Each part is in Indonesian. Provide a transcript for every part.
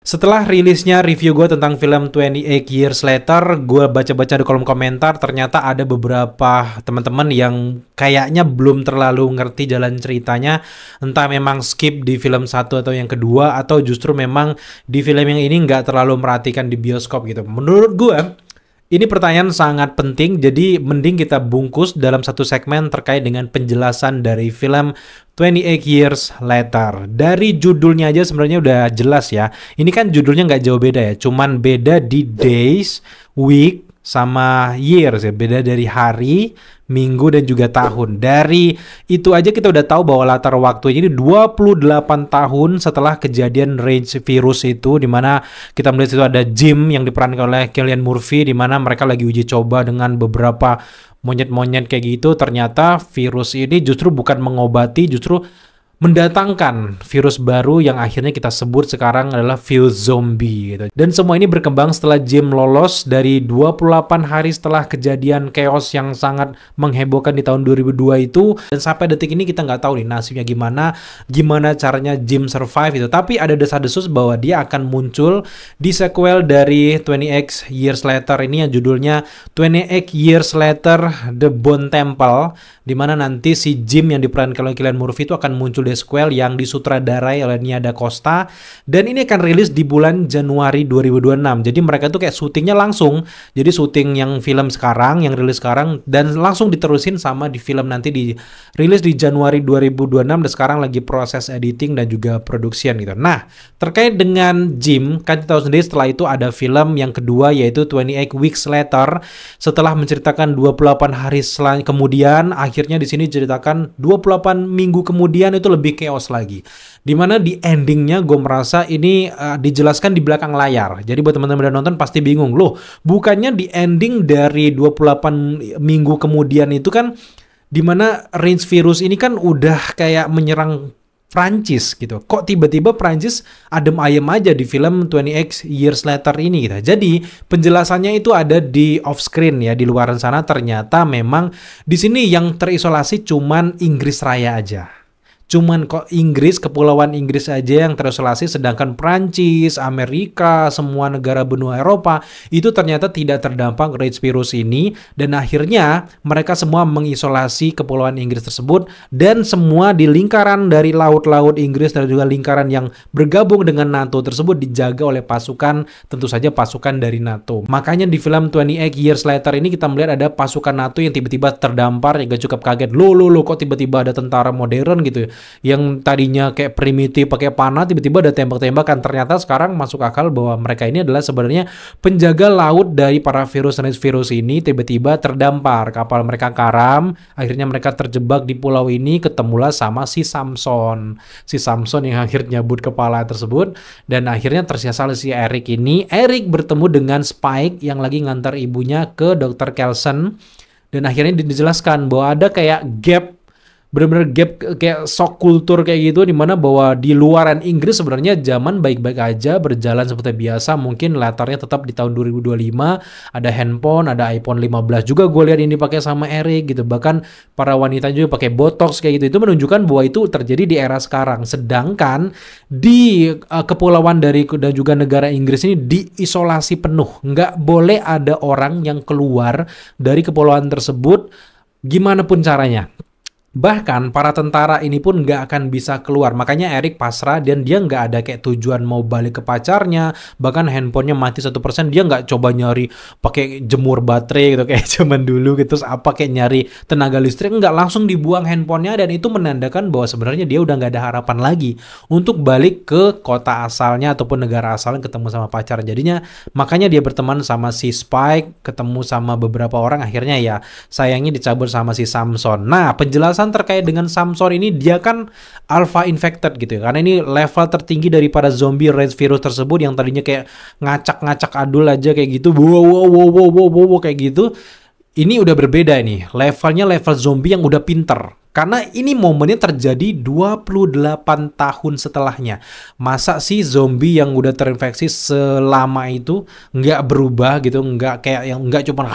Setelah rilisnya review gue tentang film 28 Years Later, gue baca-baca di kolom komentar, ternyata ada beberapa teman-teman yang kayaknya belum terlalu ngerti jalan ceritanya, entah memang skip di film satu atau yang kedua, atau justru memang di film yang ini nggak terlalu merhatikan di bioskop gitu. Menurut gue, ini pertanyaan sangat penting, jadi mending kita bungkus dalam satu segmen terkait dengan penjelasan dari film 28 Years Later. Dari judulnya aja sebenarnya udah jelas ya. Ini kan judulnya nggak jauh beda ya, cuman beda di days, week, sama years ya. Beda dari hari, minggu, dan juga tahun. Dari itu aja kita udah tahu bahwa latar waktunya ini 28 tahun setelah kejadian Rage virus itu, dimana kita melihat itu ada Jim yang diperankan oleh Cillian Murphy, dimana mereka lagi uji coba dengan beberapa monyet-monyet kayak gitu. Ternyata virus ini justru bukan mengobati, justru mendatangkan virus baru yang akhirnya kita sebut sekarang adalah virus zombie gitu. Dan semua ini berkembang setelah Jim lolos dari 28 hari setelah kejadian chaos yang sangat menghebohkan di tahun 2002 itu, dan sampai detik ini kita nggak tahu nih nasibnya gimana caranya Jim survive itu. Tapi ada desas-desus bahwa dia akan muncul di sequel dari 28 Years Later ini yang judulnya 28 Years Later The Bone Temple, dimana nanti si Jim yang diperankan oleh Cillian Murphy itu akan muncul di sequel yang disutradarai oleh Nia Da Costa, dan ini akan rilis di bulan Januari 2026. Jadi mereka tuh kayak syutingnya langsung, jadi syuting yang film sekarang, yang rilis sekarang, dan langsung diterusin sama di film nanti di rilis di Januari 2026, dan sekarang lagi proses editing dan juga produksian gitu. Nah, terkait dengan Jim, kan kita tahu sendiri setelah itu ada film yang kedua yaitu 28 Weeks Later, setelah menceritakan 28 hari kemudian, akhirnya di sini diceritakan 28 minggu kemudian itu lebih chaos lagi. Dimana di endingnya gue merasa ini dijelaskan di belakang layar. Jadi buat teman-teman yang nonton pasti bingung. Loh, bukannya di ending dari 28 minggu kemudian itu kan dimana range virus ini kan udah kayak menyerang Prancis gitu. Kok tiba-tiba Prancis adem ayem aja di film 28 Years Later ini gitu. Jadi penjelasannya itu ada di off screen ya, di luar sana. Ternyata memang di sini yang terisolasi cuman Inggris Raya aja. Cuman kok Inggris, kepulauan Inggris aja yang terisolasi, sedangkan Prancis, Amerika, semua negara benua Eropa itu ternyata tidak terdampak Rage virus ini, dan akhirnya mereka semua mengisolasi kepulauan Inggris tersebut, dan semua di lingkaran dari laut-laut Inggris dan juga lingkaran yang bergabung dengan NATO tersebut dijaga oleh pasukan, tentu saja pasukan dari NATO. Makanya di film 28 Years Later ini kita melihat ada pasukan NATO yang tiba-tiba terdampar, yang cukup kaget, loh kok tiba-tiba ada tentara modern gitu ya, yang tadinya kayak primitif pakai panah tiba-tiba ada tembak-tembakan. Ternyata sekarang masuk akal bahwa mereka ini adalah sebenarnya penjaga laut dari para virus ini. Tiba-tiba terdampar, kapal mereka karam, akhirnya mereka terjebak di pulau ini, ketemulah sama si Samson yang akhirnya nyabut kepala tersebut, dan akhirnya tersisa si Eric ini. Eric bertemu dengan Spike yang lagi ngantar ibunya ke Dr. Kelson, dan akhirnya dijelaskan bahwa ada kayak gap, benar-benar gap kayak shock kultur kayak gitu, dimana bahwa di luaran Inggris sebenarnya zaman baik-baik aja, berjalan seperti biasa. Mungkin latarnya tetap di tahun 2025, ada handphone, ada iPhone 15 juga gue lihat ini pakai sama Eric gitu, bahkan para wanita juga pakai botox kayak gitu. Itu menunjukkan bahwa itu terjadi di era sekarang. Sedangkan di kepulauan dari dan juga negara Inggris ini diisolasi penuh, nggak boleh ada orang yang keluar dari kepulauan tersebut gimana pun caranya. Bahkan para tentara ini pun nggak akan bisa keluar. Makanya Eric pasrah, dan dia nggak ada kayak tujuan mau balik ke pacarnya. Bahkan handphonenya mati 1%, dia nggak coba nyari pakai jemur baterai gitu kayak zaman dulu gitu. Terus apa kayak nyari tenaga listrik, nggak, langsung dibuang handphonenya. Dan itu menandakan bahwa sebenarnya dia udah nggak ada harapan lagi untuk balik ke kota asalnya ataupun negara asalnya ketemu sama pacar. Jadinya makanya dia berteman sama si Spike, ketemu sama beberapa orang, akhirnya ya sayangnya dicabut sama si Samson. Nah, penjelasan terkait dengan Samson ini, dia kan alpha infected gitu ya, karena ini level tertinggi daripada zombie Rage virus tersebut yang tadinya kayak ngacak-ngacak adul aja kayak gitu, wow kayak gitu. Ini udah berbeda nih, levelnya level zombie yang udah pinter. Karena ini momennya terjadi 28 tahun setelahnya. Masa sih zombie yang udah terinfeksi selama itu nggak berubah gitu, nggak kayak yang nggak cuma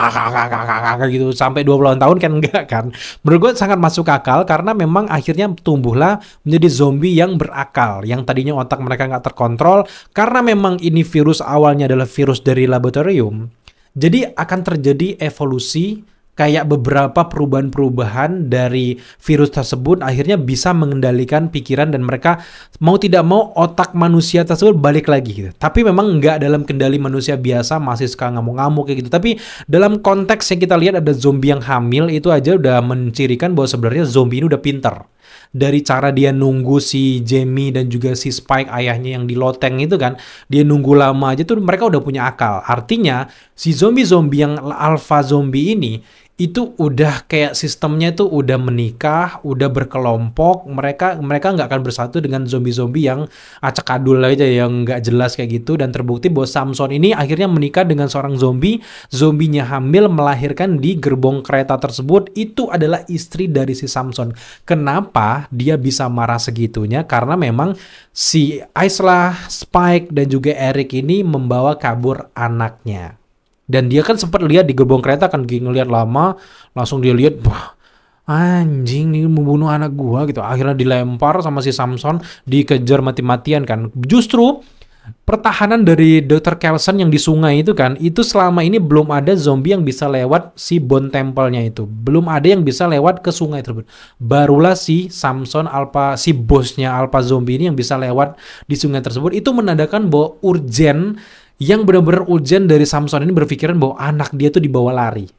gitu sampai 28 tahun kan, enggak kan. Menurut gue sangat masuk akal karena memang akhirnya tumbuhlah menjadi zombie yang berakal, yang tadinya otak mereka nggak terkontrol karena memang ini virus awalnya adalah virus dari laboratorium. Jadi akan terjadi evolusi, kayak beberapa perubahan-perubahan dari virus tersebut akhirnya bisa mengendalikan pikiran dan mereka mau tidak mau otak manusia tersebut balik lagi gitu. Tapi memang nggak dalam kendali manusia biasa, masih suka ngamuk-ngamuk kayak gitu. Tapi dalam konteks yang kita lihat ada zombie yang hamil, itu aja udah mencirikan bahwa sebenarnya zombie ini udah pinter. Dari cara dia nunggu si Jamie dan juga si Spike ayahnya yang di loteng itu kan, dia nunggu lama aja tuh mereka udah punya akal. Artinya si zombie-zombie yang alpha zombie ini itu udah kayak sistemnya itu udah menikah, udah berkelompok, mereka nggak akan bersatu dengan zombie-zombie yang acak-adul aja yang nggak jelas kayak gitu. Dan terbukti bahwa Samson ini akhirnya menikah dengan seorang zombie, zombinya hamil, melahirkan di gerbong kereta tersebut. Itu adalah istri dari si Samson. Kenapa dia bisa marah segitunya? Karena memang si Isla, Spike dan juga Eric ini membawa kabur anaknya. Dan dia kan sempat lihat di gerbong kereta kan, ngeliat lama, langsung dia lihat, wah anjing ini membunuh anak gua gitu. Akhirnya dilempar sama si Samson, dikejar mati-matian kan. Justru pertahanan dari Dr. Kelson yang di sungai itu kan, itu selama ini belum ada zombie yang bisa lewat si Bone Temple-nya itu. Belum ada yang bisa lewat ke sungai tersebut. Barulah si Samson Alpha, si bosnya Alpha Zombie ini yang bisa lewat di sungai tersebut. Itu menandakan bahwa urgen, yang benar-benar urgent dari Samson ini berpikiran bahwa anak dia tuh dibawa lari.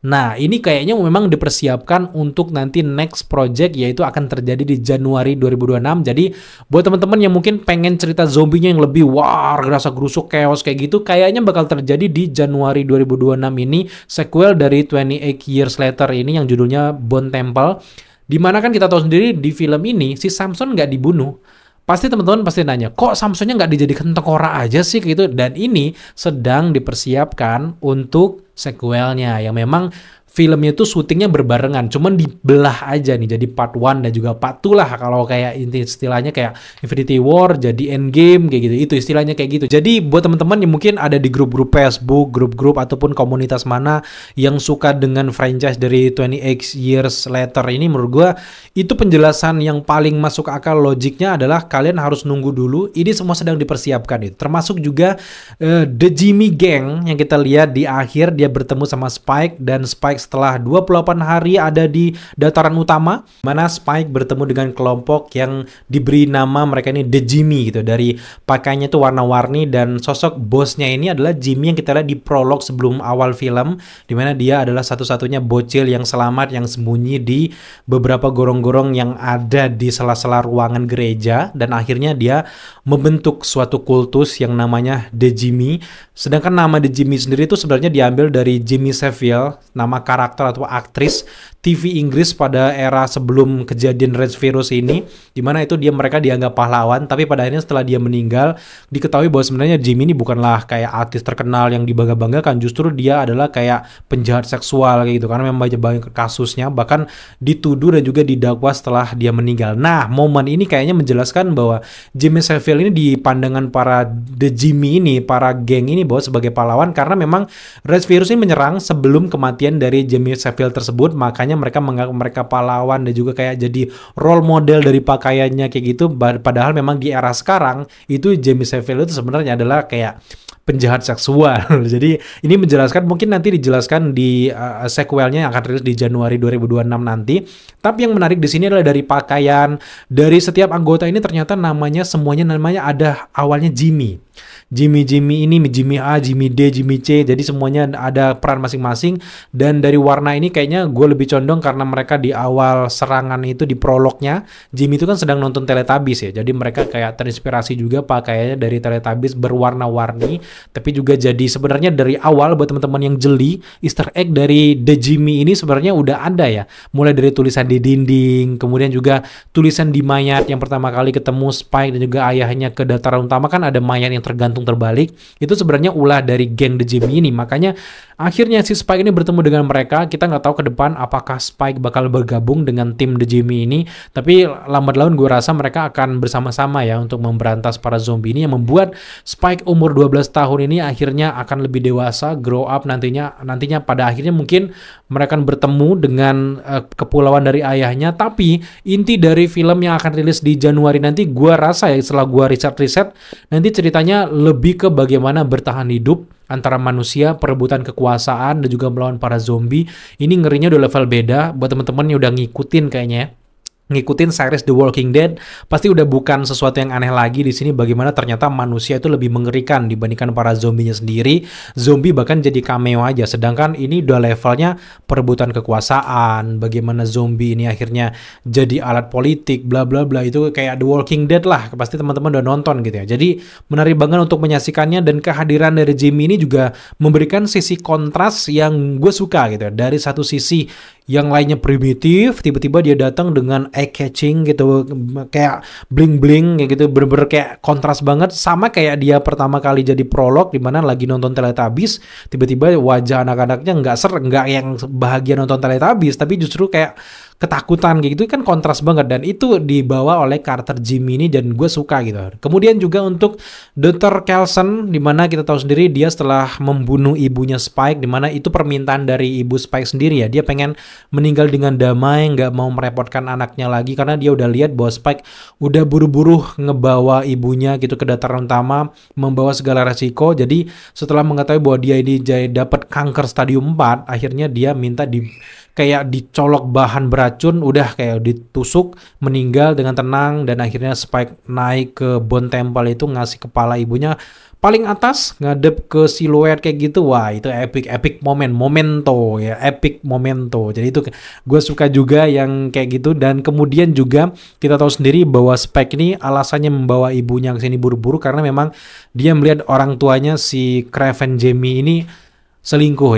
Nah, ini kayaknya memang dipersiapkan untuk nanti next project, yaitu akan terjadi di Januari 2026. Jadi, buat teman-teman yang mungkin pengen cerita zombinya yang lebih war, rasa gerusuk, chaos kayak gitu, kayaknya bakal terjadi di Januari 2026 ini, sequel dari 28 Years Later ini yang judulnya Bone Temple. Dimana kan kita tahu sendiri di film ini, si Samson nggak dibunuh. Pasti teman-teman pasti nanya, kok Samsonnya nggak dijadikan tengkorak aja sih gitu? Dan ini sedang dipersiapkan untuk sequelnya yang memang filmnya itu syutingnya berbarengan, cuman dibelah aja nih jadi part 1 dan juga part 2 lah, kalau kayak istilahnya kayak Infinity War jadi Endgame kayak gitu, itu istilahnya kayak gitu. Jadi buat teman-teman yang mungkin ada di grup-grup Facebook, grup-grup ataupun komunitas mana yang suka dengan franchise dari 28 Years Later ini, menurut gua itu penjelasan yang paling masuk akal, logiknya adalah kalian harus nunggu dulu, ini semua sedang dipersiapkan itu. Termasuk juga The Jimmy Gang yang kita lihat di akhir, dia bertemu sama Spike, dan Spike setelah 28 hari ada di dataran utama, mana Spike bertemu dengan kelompok yang diberi nama mereka ini The Jimmy gitu. Dari pakaiannya itu warna-warni, dan sosok bosnya ini adalah Jimmy yang kita lihat di prolog sebelum awal film, dimana dia adalah satu-satunya bocil yang selamat, yang sembunyi di beberapa gorong-gorong yang ada di sela-sela ruangan gereja, dan akhirnya dia membentuk suatu kultus yang namanya The Jimmy. Sedangkan nama The Jimmy sendiri itu sebenarnya diambil dari Jimmy Savile, nama karakter atau aktris TV Inggris pada era sebelum kejadian Red Virus ini, dimana itu mereka dianggap pahlawan, tapi pada akhirnya setelah dia meninggal diketahui bahwa sebenarnya Jimmy ini bukanlah kayak artis terkenal yang dibangga-banggakan, justru dia adalah kayak penjahat seksual kayak gitu, karena memang banyak kasusnya, bahkan dituduh dan juga didakwa setelah dia meninggal. Nah, momen ini kayaknya menjelaskan bahwa Jimmy Savile ini di pandangan para The Jimmy ini, para geng ini, bahwa sebagai pahlawan, karena memang Red Virus ini menyerang sebelum kematian dari Jimmy Savile tersebut, makanya mereka menganggap mereka pahlawan dan juga kayak jadi role model dari pakaiannya kayak gitu. Padahal memang di era sekarang itu Jimmy Savile itu sebenarnya adalah kayak penjahat seksual. Jadi ini menjelaskan, mungkin nanti dijelaskan di sequelnya yang akan rilis di Januari 2026 nanti. Tapi yang menarik di sini adalah dari pakaian dari setiap anggota ini, ternyata semuanya namanya ada awalnya Jimmy. Jimmy ini, Jimmy A, Jimmy D, Jimmy C, jadi semuanya ada peran masing-masing. Dan dari warna ini kayaknya gue lebih condong karena mereka di awal serangan itu di prolognya, Jimmy itu kan sedang nonton Teletubbies ya, jadi mereka kayak terinspirasi juga pakaiannya dari Teletubbies berwarna-warni. Tapi juga jadi sebenarnya dari awal buat teman-teman yang jeli, Easter egg dari The Jimmy ini sebenarnya udah ada ya, mulai dari tulisan di dinding, kemudian juga tulisan di mayat yang pertama kali ketemu Spike dan juga ayahnya ke dataran utama, kan ada mayat yang tergantung jantung terbalik, itu sebenarnya ulah dari geng The Jimmy ini. Makanya akhirnya si Spike ini bertemu dengan mereka. Kita nggak tahu ke depan apakah Spike bakal bergabung dengan tim The Jimmy ini, tapi lambat laun gue rasa mereka akan bersama-sama ya untuk memberantas para zombie ini, yang membuat Spike umur 12 tahun ini akhirnya akan lebih dewasa, grow up nantinya pada akhirnya mungkin mereka akan bertemu dengan kepulauan dari ayahnya. Tapi inti dari film yang akan rilis di Januari nanti, gue rasa ya setelah gue riset nanti ceritanya lebih ke bagaimana bertahan hidup antara manusia, perebutan kekuasaan, dan juga melawan para zombie. Ini ngerinya udah level beda. Buat teman-teman yang udah ngikutin kayaknya ya, ngikutin series The Walking Dead, pasti udah bukan sesuatu yang aneh lagi di sini bagaimana ternyata manusia itu lebih mengerikan dibandingkan para zombinya sendiri. Zombie bahkan jadi cameo aja, sedangkan ini udah levelnya perebutan kekuasaan, bagaimana zombie ini akhirnya jadi alat politik, bla bla bla. Itu kayak The Walking Dead lah, pasti teman-teman udah nonton gitu ya. Jadi menarik banget untuk menyaksikannya, dan kehadiran dari Jimmy ini juga memberikan sisi kontras yang gue suka gitu ya. Dari satu sisi yang lainnya primitif, tiba-tiba dia datang dengan eye catching gitu, kayak bling-bling kayak gitu, bener-bener kayak kontras banget, sama kayak dia pertama kali jadi prolog di mana lagi nonton Teletubbies, tiba-tiba wajah anak-anaknya nggak yang bahagia nonton Teletubbies, tapi justru kayak ketakutan kayak gitu, kan kontras banget, dan itu dibawa oleh karakter Jimmy ini dan gue suka gitu. Kemudian juga untuk Dr. Kelson, dimana kita tahu sendiri dia setelah membunuh ibunya Spike, dimana itu permintaan dari ibu Spike sendiri ya, dia pengen meninggal dengan damai, nggak mau merepotkan anaknya lagi karena dia udah lihat bahwa Spike udah buru-buru ngebawa ibunya gitu ke dataran utama, membawa segala resiko. Jadi setelah mengetahui bahwa dia ini dapat kanker stadium 4, akhirnya dia minta kayak dicolok bahan beracun, udah kayak ditusuk, meninggal dengan tenang, dan akhirnya Spike naik ke Bone Temple itu, ngasih kepala ibunya paling atas, ngadep ke siluet kayak gitu. Wah, itu epic momento ya, epic momento. Jadi itu gue suka juga yang kayak gitu. Dan kemudian juga kita tahu sendiri bahwa Spike ini alasannya membawa ibunya ke sini buru-buru karena memang dia melihat orang tuanya si Craven Jamie ini selingkuh.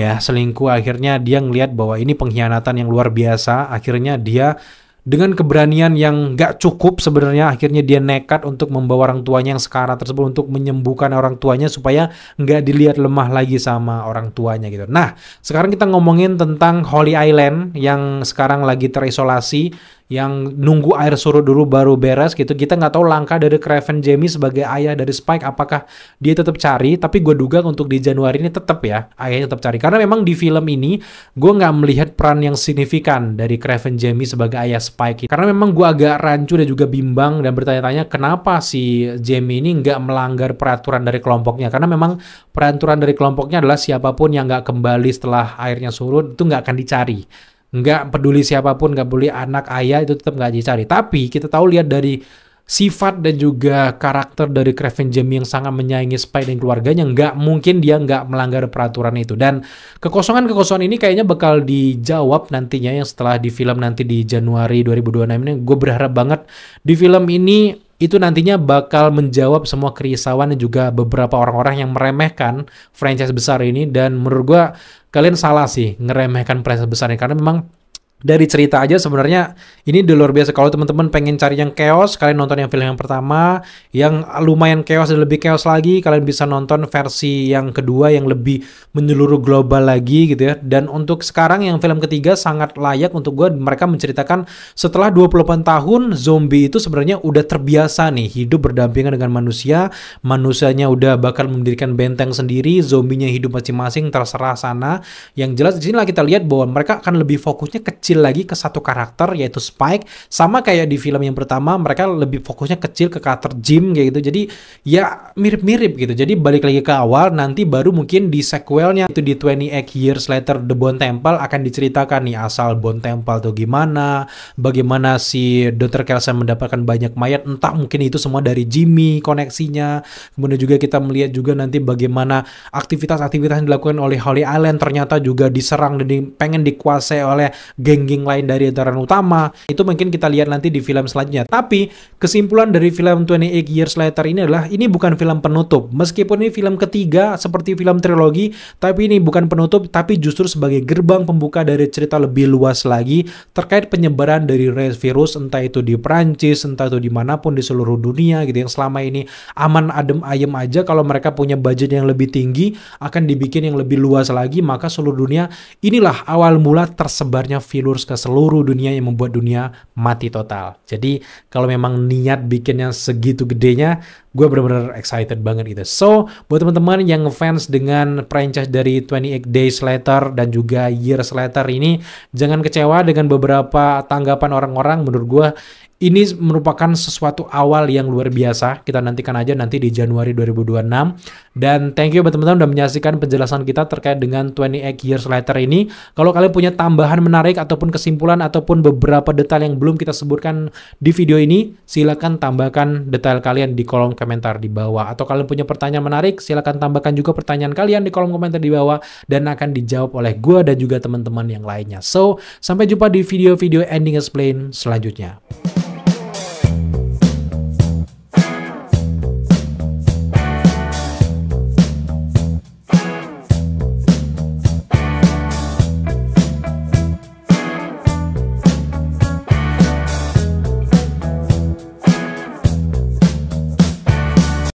Akhirnya dia ngelihat bahwa ini pengkhianatan yang luar biasa. Akhirnya dia dengan keberanian yang gak cukup sebenarnya, akhirnya dia nekat untuk membawa orang tuanya yang sekarat tersebut untuk menyembuhkan orang tuanya supaya nggak dilihat lemah lagi sama orang tuanya gitu. Nah, sekarang kita ngomongin tentang Holy Island yang sekarang lagi terisolasi, yang nunggu air surut dulu baru beres gitu. Kita nggak tahu langkah dari Craven Jamie sebagai ayah dari Spike, apakah dia tetap cari, tapi gue duga untuk di Januari ini tetap ya, ayahnya tetap cari. Karena memang di film ini gue nggak melihat peran yang signifikan dari Craven Jamie sebagai ayah Spike. Karena memang gue agak rancu dan juga bimbang dan bertanya-tanya kenapa si Jamie ini nggak melanggar peraturan dari kelompoknya. Karena memang peraturan dari kelompoknya adalah siapapun yang nggak kembali setelah airnya surut itu nggak akan dicari. Nggak peduli siapapun, nggak peduli anak ayah, itu tetap nggak dicari. Tapi kita tahu lihat dari sifat dan juga karakter dari Craven Jamie yang sangat menyayangi Spike dan keluarganya, nggak mungkin dia nggak melanggar peraturan itu. Dan kekosongan ini kayaknya bakal dijawab nantinya yang setelah di film nanti di Januari 2026 ini. Gue berharap banget di film ini itu nantinya bakal menjawab semua kerisauan dan juga beberapa orang-orang yang meremehkan franchise besar ini. Dan menurut gue kalian salah sih ngeremehkan franchise besar ini, karena memang dari cerita aja sebenarnya ini udah luar biasa. Kalau teman-teman pengen cari yang chaos, kalian nonton yang film yang pertama, yang lumayan chaos dan lebih chaos lagi, kalian bisa nonton versi yang kedua yang lebih menyeluruh global lagi gitu ya. Dan untuk sekarang yang film ketiga sangat layak untuk gue. Mereka menceritakan setelah 28 tahun zombie itu sebenarnya udah terbiasa nih hidup berdampingan dengan manusia. Manusianya udah bakal mendirikan benteng sendiri, zombinya hidup masing-masing terserah sana. Yang jelas di sini lah kita lihat bahwa mereka akan lebih fokusnya kecil lagi ke satu karakter, yaitu Spike. Sama kayak di film yang pertama, mereka lebih fokusnya kecil ke karakter Jim kayak gitu. Jadi ya mirip-mirip gitu. Jadi balik lagi ke awal, nanti baru mungkin di sequelnya itu di 28 Years Later The Bone Temple akan diceritakan nih asal Bone Temple tuh gimana, bagaimana si Dr. Kelson mendapatkan banyak mayat, entah mungkin itu semua dari Jimmy koneksinya. Kemudian juga kita melihat juga nanti bagaimana aktivitas-aktivitas yang dilakukan oleh Holy Island ternyata juga diserang dan pengen dikuasai oleh geng geng-geng lain dari etaran utama. Itu mungkin kita lihat nanti di film selanjutnya. Tapi kesimpulan dari film 28 Years Later ini adalah ini bukan film penutup. Meskipun ini film ketiga seperti film trilogi, tapi ini bukan penutup, tapi justru sebagai gerbang pembuka dari cerita lebih luas lagi terkait penyebaran dari virus, entah itu di Prancis, entah itu dimanapun di seluruh dunia gitu, yang selama ini aman adem ayem aja. Kalau mereka punya budget yang lebih tinggi, akan dibikin yang lebih luas lagi, maka seluruh dunia, inilah awal mula tersebarnya virus ke seluruh dunia yang membuat dunia mati total. Jadi kalau memang niat bikinnya segitu gedenya, gue bener-bener excited banget gitu. So, buat teman-teman yang ngefans dengan franchise dari 28 Days Later dan juga Years Later ini, jangan kecewa dengan beberapa tanggapan orang-orang. Menurut gue ini merupakan sesuatu awal yang luar biasa. Kita nantikan aja nanti di Januari 2026. Dan thank you buat teman-teman udah menyaksikan penjelasan kita terkait dengan 28 Years Later ini. Kalau kalian punya tambahan menarik ataupun kesimpulan ataupun beberapa detail yang belum kita sebutkan di video ini, silakan tambahkan detail kalian di kolom komentar di bawah. Atau kalian punya pertanyaan menarik, silakan tambahkan juga pertanyaan kalian di kolom komentar di bawah dan akan dijawab oleh gue dan juga teman-teman yang lainnya. So, sampai jumpa di video-video ending explain selanjutnya.